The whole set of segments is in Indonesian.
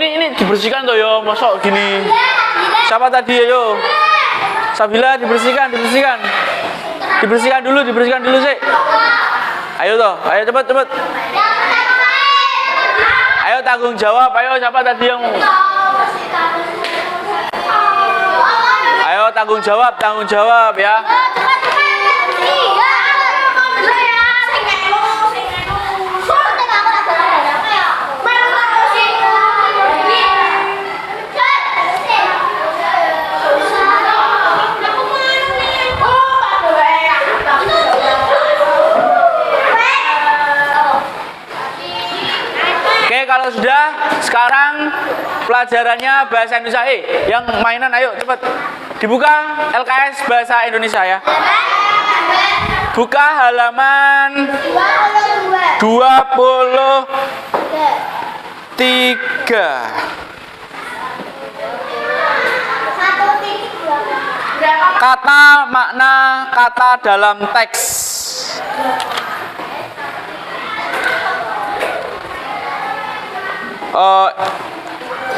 ini dibersihkan toh yo, masuk gini. Siapa tadi yo? Sabila dibersihkan. Dibersihkan dulu sih. Ayo toh, ayo cepet. Ayo tanggung jawab, ayo siapa tadi yang ayo tanggung jawab ya. Kalau sudah, sekarang pelajarannya bahasa Indonesia. Yang mainan ayo cepet dibuka LKS bahasa Indonesia ya. Buka halaman 23. Kata makna kata dalam teks.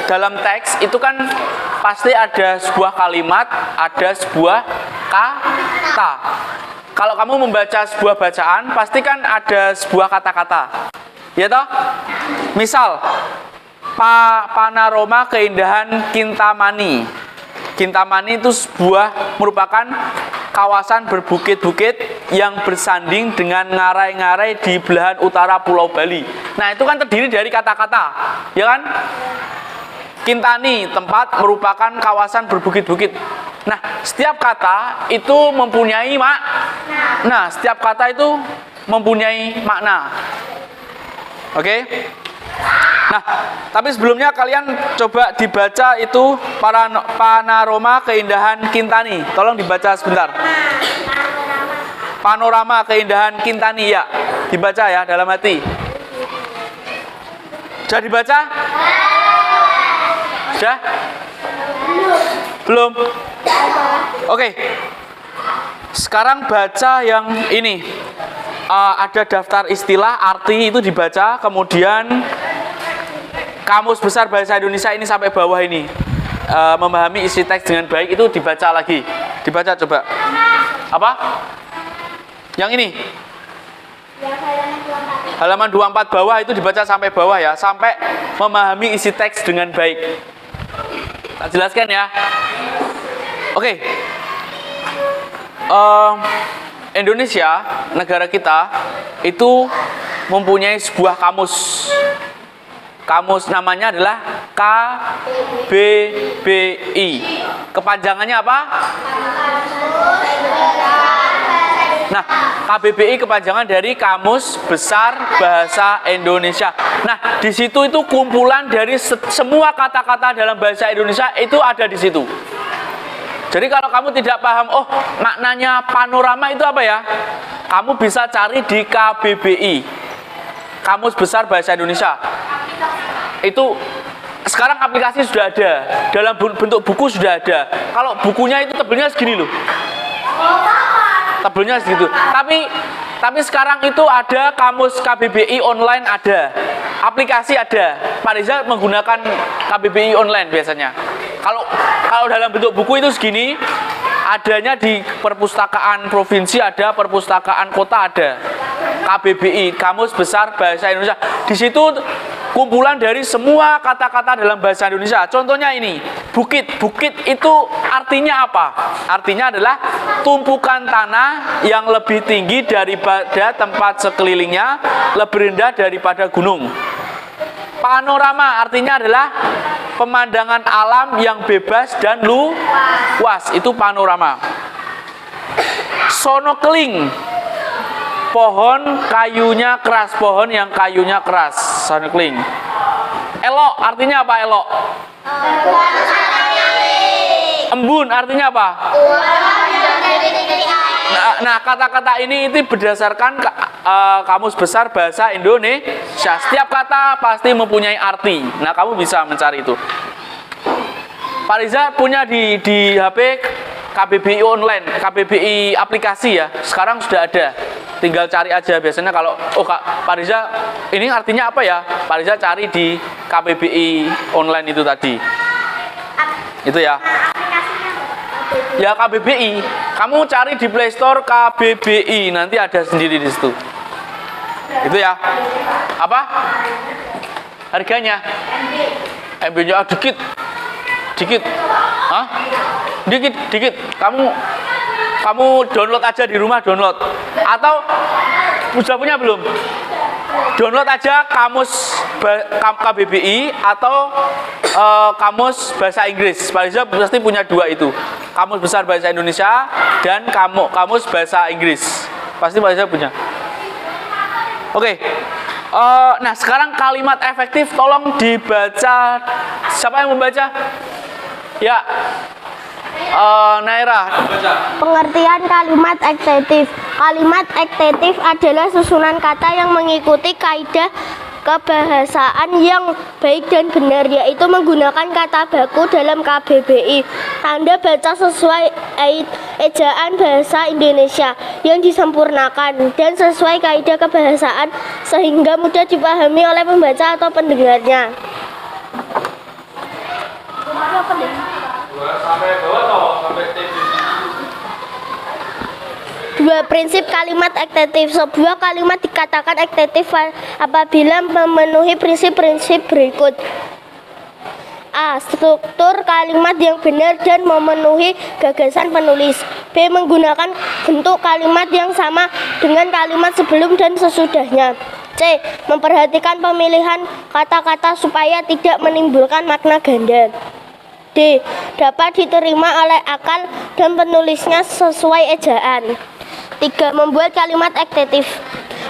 Dalam teks itu kan pasti ada sebuah kalimat, ada sebuah kata. Kalau kamu membaca sebuah bacaan, pasti kan ada sebuah kata-kata. Ya toh? Misal, panorama keindahan Kintamani. Kintamani itu merupakan kawasan berbukit-bukit yang bersanding dengan ngarai-ngarai di belahan utara Pulau Bali. Nah, itu kan terdiri dari kata-kata, ya kan? Kintani, tempat merupakan kawasan berbukit-bukit. Nah, setiap kata itu mempunyai setiap kata itu mempunyai makna. Oke? Nah, tapi sebelumnya kalian coba dibaca itu panorama keindahan Kintani. Tolong dibaca sebentar. Panorama keindahan Kintani ya. Dibaca ya dalam hati. Sudah dibaca? Sudah? Belum? Oke. Sekarang baca yang ini. Ada daftar istilah, arti itu dibaca, kemudian Kamus Besar Bahasa Indonesia ini sampai bawah ini. Memahami isi teks dengan baik itu dibaca lagi. Dibaca coba. Apa? Yang ini. Halaman 24 bawah itu dibaca sampai bawah ya, sampai memahami isi teks dengan baik. Tak jelaskan ya. Oke. Indonesia, negara kita itu mempunyai sebuah kamus. Kamus namanya adalah KBBI. Kepanjangannya apa? Nah, KBBI kepanjangan dari Kamus Besar Bahasa Indonesia. Nah, di situ itu kumpulan dari semua kata-kata dalam bahasa Indonesia itu ada di situ. Jadi kalau kamu tidak paham, maknanya panorama itu apa ya? Kamu bisa cari di KBBI, Kamus Besar Bahasa Indonesia. Itu sekarang aplikasi sudah ada, dalam bentuk buku sudah ada. Kalau bukunya itu tebelnya segini loh. Tebelnya segitu. Tapi sekarang itu ada Kamus KBBI online ada. Aplikasi ada. Pak Riza menggunakan KBBI online biasanya. Kalau dalam bentuk buku itu segini, adanya di perpustakaan provinsi ada, perpustakaan kota ada. KBBI, Kamus Besar Bahasa Indonesia. Di situ kumpulan dari semua kata-kata dalam bahasa Indonesia. Contohnya ini, bukit. Bukit itu artinya apa? Artinya adalah tumpukan tanah yang lebih tinggi daripada tempat sekelilingnya, lebih rendah daripada gunung. Panorama artinya adalah pemandangan alam yang bebas dan luas. Itu panorama. Sonokeling, pohon kayunya keras, pohon yang kayunya keras. Sonokeling. Elok artinya apa elok? Embun artinya apa? Nah, kata-kata ini itu berdasarkan Kamus Besar Bahasa Indonesia. Setiap kata pasti mempunyai arti. Nah, kamu bisa mencari itu. Pak Riza punya di HP KBBI online, KBBI aplikasi ya. Sekarang sudah ada. tinggal cari aja. Biasanya kalau Pak Riza ini artinya apa ya? Pak Riza cari di KBBI online itu tadi. Itu ya. Ya KBBI. Kamu cari di Play Store KBBI, nanti ada sendiri di situ. Itu ya. Apa? Harganya? MB-nya dikit. Dikit. Hah? Dikit. Kamu download aja di rumah, download. Atau sudah punya belum? Download aja kamus KBBI atau kamus bahasa Inggris. Pak Riza pasti punya dua itu. Kamus besar bahasa Indonesia dan kamus bahasa Inggris. Pasti Pak Riza punya. Oke. Nah, sekarang kalimat efektif tolong dibaca. Siapa yang membaca? Ya. Naira. Pengertian kalimat ekstetif. Kalimat ekstetif adalah susunan kata yang mengikuti kaidah kebahasaan yang baik dan benar, yaitu menggunakan kata baku dalam KBBI. Tanda baca sesuai ejaan bahasa Indonesia yang disempurnakan dan sesuai kaidah kebahasaan sehingga mudah dipahami oleh pembaca atau pendengarnya. Dua prinsip kalimat ekstetif. Sebuah kalimat dikatakan ekstetif apabila memenuhi prinsip-prinsip berikut. A. Struktur kalimat yang benar dan memenuhi gagasan penulis. B. Menggunakan bentuk kalimat yang sama dengan kalimat sebelum dan sesudahnya. C. Memperhatikan pemilihan kata-kata supaya tidak menimbulkan makna ganda. D. Dapat diterima oleh akal dan penulisnya sesuai ejaan. 3. Membuat kalimat ekstetif.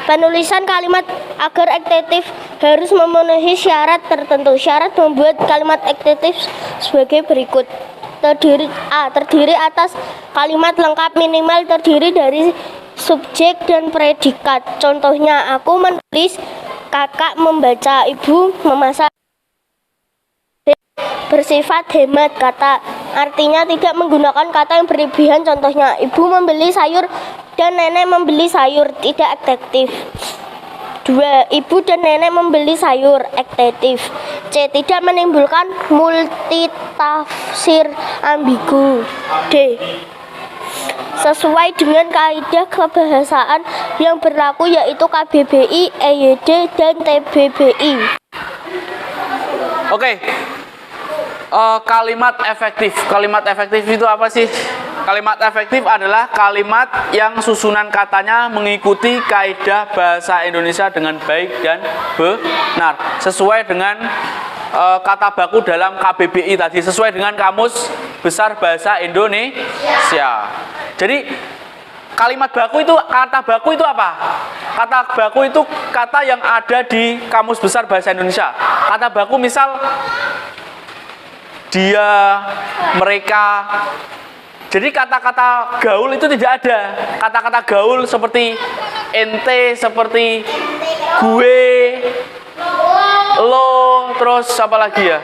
Penulisan kalimat agar ekstetif harus memenuhi syarat tertentu. Syarat membuat kalimat ekstetif sebagai berikut. Terdiri atas kalimat lengkap minimal terdiri dari subjek dan predikat. Contohnya, aku menulis, kakak membaca, ibu memasak. Bersifat hemat kata, artinya tidak menggunakan kata yang berlebihan. Contohnya, ibu membeli sayur dan nenek membeli sayur. Tidak ekstetif. 2. Ibu dan nenek membeli sayur. Ekstetif. C. Tidak menimbulkan multitafsir ambigu. D. Sesuai dengan kaidah kebahasaan yang berlaku, yaitu KBBI, EYD, dan TBBI. Oke. Kalimat efektif. Kalimat efektif itu apa sih? Kalimat efektif adalah kalimat yang susunan katanya mengikuti kaidah bahasa Indonesia dengan baik dan benar, sesuai dengan kata baku dalam KBBI tadi, sesuai dengan kamus besar bahasa Indonesia. Jadi kalimat baku itu, kata baku itu apa? Kata baku itu kata yang ada di kamus besar bahasa Indonesia. Kata baku misal dia, mereka. Jadi kata-kata gaul itu tidak ada. Kata-kata gaul seperti ente, seperti gue, lo, terus apa lagi ya?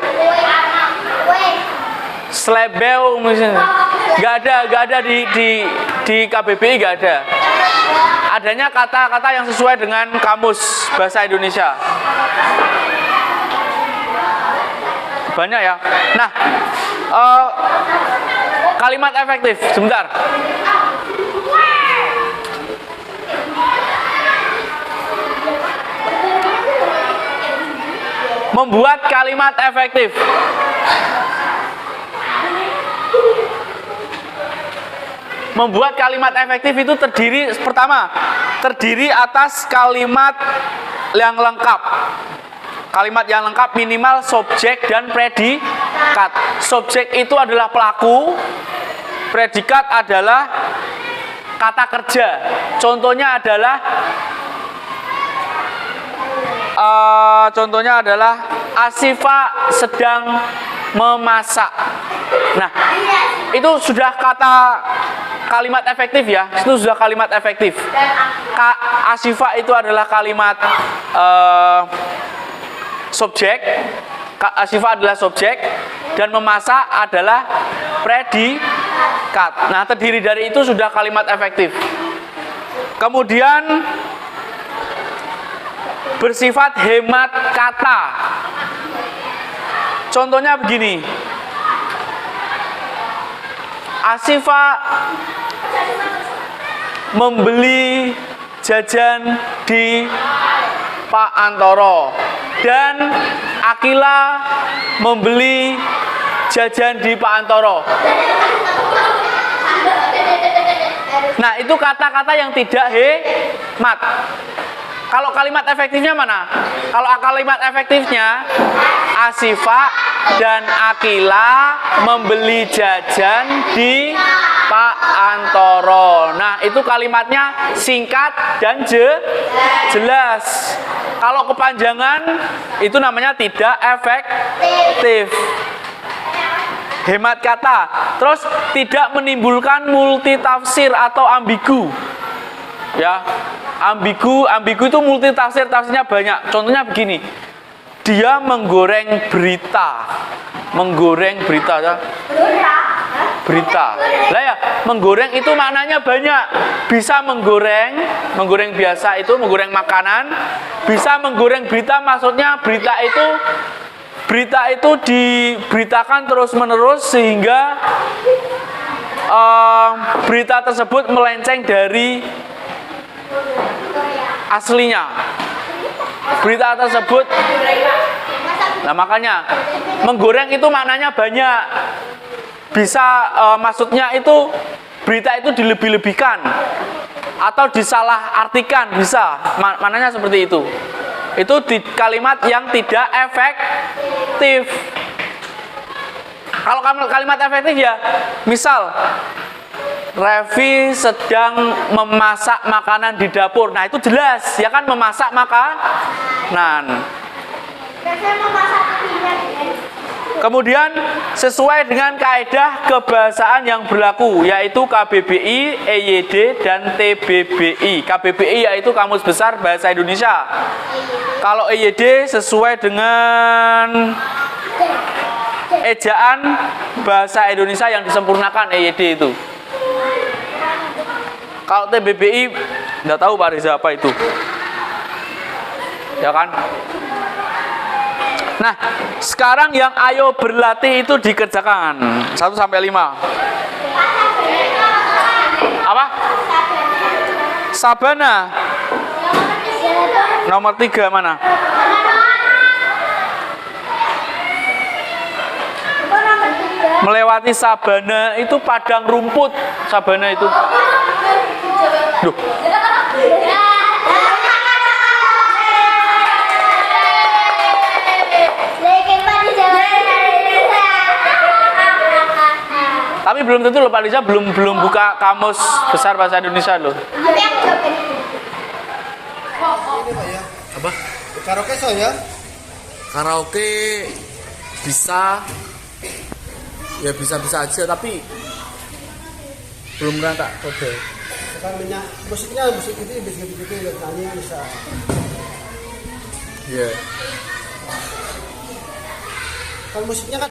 Slebeu misalnya. Gak ada di KBBI, gak ada. Adanya kata-kata yang sesuai dengan kamus bahasa Indonesia. Banyak ya. Nah, kalimat efektif. Sebentar. Membuat kalimat efektif. Membuat kalimat efektif itu terdiri atas kalimat yang lengkap. Kalimat yang lengkap minimal subjek dan predikat. Subjek itu adalah pelaku, predikat adalah kata kerja. Contohnya adalah Asifa sedang memasak. Nah, itu sudah kalimat efektif ya. Itu sudah kalimat efektif. Asifa itu adalah kalimat subjek, Asifa adalah subjek, dan memasak adalah predikat. Nah, terdiri dari itu sudah kalimat efektif. Kemudian bersifat hemat kata. Contohnya begini. Asifa membeli jajan di Pak Antoro dan Akila membeli jajan di Pak Antoro. Nah, itu kata-kata yang tidak hemat. Kalau kalimat efektifnya mana? Kalau kalimat efektifnya, Asifa dan Akila membeli jajan di Pak Antoro. Nah, itu kalimatnya singkat dan jelas. Kalau kepanjangan, itu namanya tidak efektif. Hemat kata. Terus tidak menimbulkan multitafsir atau ambigu. Ya, ambigu itu multitafsir, tafsirnya banyak. Contohnya begini. Dia menggoreng berita. Ya. Berita. Lah ya, menggoreng itu maknanya banyak. Bisa menggoreng biasa itu menggoreng makanan, bisa menggoreng berita, maksudnya berita itu diberitakan terus-menerus sehingga berita tersebut melenceng dari aslinya. Berita tersebut, nah makanya menggoreng itu maknanya banyak. Bisa maksudnya itu berita itu dilebih-lebihkan atau disalahartikan, bisa. Maknanya seperti itu. Itu di kalimat yang tidak efektif. Kalau kalimat efektif ya, misal Revi sedang memasak makanan di dapur. Nah, itu jelas, ya kan, memasak makanan. Kemudian sesuai dengan kaedah kebahasaan yang berlaku, yaitu KBBI, EYD, dan TBBI. KBBI yaitu Kamus Besar Bahasa Indonesia. Kalau EYD sesuai dengan ejaan bahasa Indonesia yang disempurnakan, EYD itu. Kalau TBBI nggak tahu Pak Reza apa itu, ya kan? Nah, sekarang yang ayo berlatih itu dikerjakan 1 sampai 5. Apa? Sabana. Nomor 3 mana? Melewati sabana itu padang rumput. Sabana itu. Duh. Tapi belum tentu loh Pak Riza, belum buka Kamus Besar Bahasa Indonesia loh. Ini Pak ya. Apa? Karaoke so ya? Karaoke bisa. Ya bisa-bisa aja, tapi belum pernah tak coba. Sekarang banyak musiknya, musik itu gitu-gitu ya, tanya bisa. Iya. Kalau musiknya kan